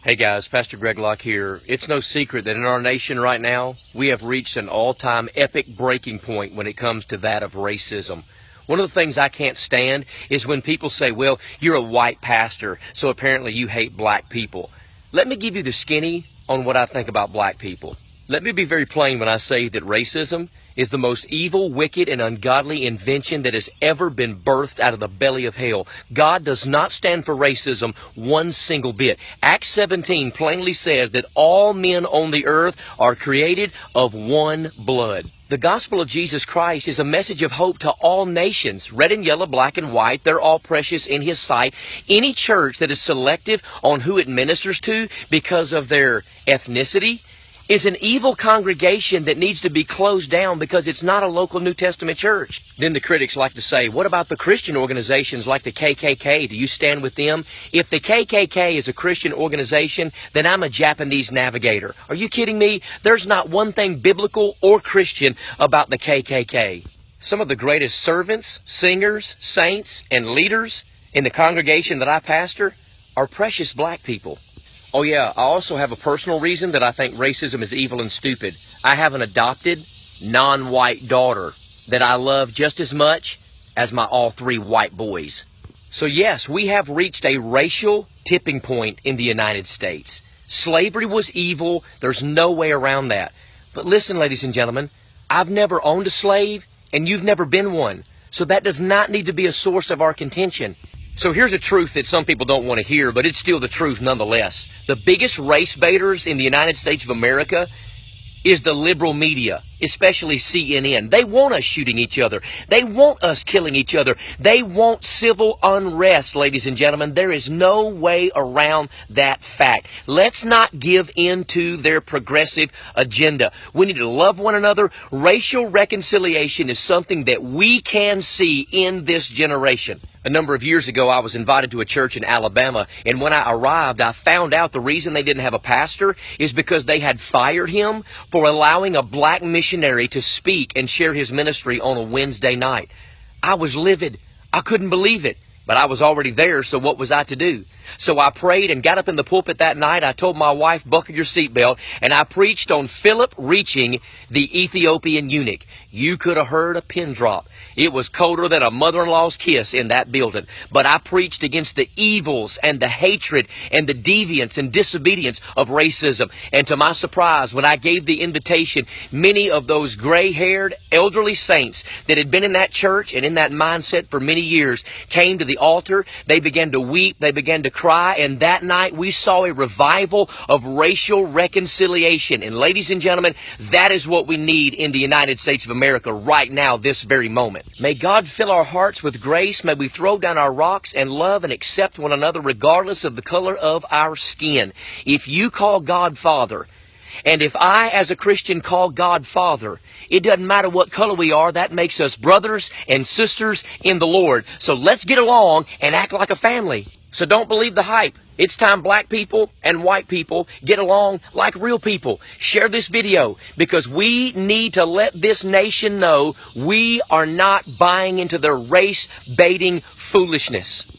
Hey guys, Pastor Greg Locke here. It's no secret that in our nation right now, we have reached an all-time epic breaking point when it comes to that of racism. One of the things I can't stand is when people say, well, you're a white pastor, so apparently you hate black people. Let me give you the skinny on what I think about black people. Let me be very plain when I say that racism is the most evil, wicked, and ungodly invention that has ever been birthed out of the belly of hell. God does not stand for racism one single bit. Acts 17 plainly says that all men on the earth are created of one blood. The gospel of Jesus Christ is a message of hope to all nations. Red and yellow, black and white, they're all precious in His sight. Any church that is selective on who it ministers to because of their ethnicity is an evil congregation that needs to be closed down because it's not a local New Testament church. Then the critics like to say, what about the Christian organizations like the KKK? Do you stand with them? If the KKK is a Christian organization, then I'm a Japanese navigator. Are you kidding me? There's not one thing biblical or Christian about the KKK. Some of the greatest servants, singers, saints, and leaders in the congregation that I pastor are precious black people. Oh yeah, I also have a personal reason that I think racism is evil and stupid. I have an adopted, non-white daughter that I love just as much as my all three white boys. So yes, we have reached a racial tipping point in the United States. Slavery was evil. There's no way around that. But listen, ladies and gentlemen, I've never owned a slave, and you've never been one. So that does not need to be a source of our contention. So here's a truth that some people don't want to hear, but it's still the truth nonetheless. The biggest race baiters in the United States of America is the liberal media, especially CNN. They want us shooting each other. They want us killing each other. They want civil unrest, ladies and gentlemen. There is no way around that fact. Let's not give in to their progressive agenda. We need to love one another. Racial reconciliation is something that we can see in this generation. A number of years ago, I was invited to a church in Alabama, and when I arrived, I found out the reason they didn't have a pastor is because they had fired him for allowing a black missionary to speak and share his ministry on a Wednesday night. I was livid. I couldn't believe it. But I was already there, so what was I to do? So I prayed and got up in the pulpit that night. I told my wife, buckle your seatbelt, and I preached on Philip reaching the Ethiopian eunuch. You could have heard a pin drop. It was colder than a mother-in-law's kiss in that building. But I preached against the evils and the hatred and the deviance and disobedience of racism. And to my surprise, when I gave the invitation, many of those gray-haired elderly saints that had been in that church and in that mindset for many years came to the altar. They began to weep. They began to cry. And that night we saw a revival of racial reconciliation. And ladies and gentlemen, that is what we need in the United States of America right now, this very moment. May God fill our hearts with grace. May we throw down our rocks and love and accept one another regardless of the color of our skin. If you call God Father, and if I as a Christian call God Father, it doesn't matter what color we are. That makes us brothers and sisters in the Lord. So let's get along and act like a family. So don't believe the hype. It's time black people and white people get along like real people. Share this video because we need to let this nation know we are not buying into their race-baiting foolishness.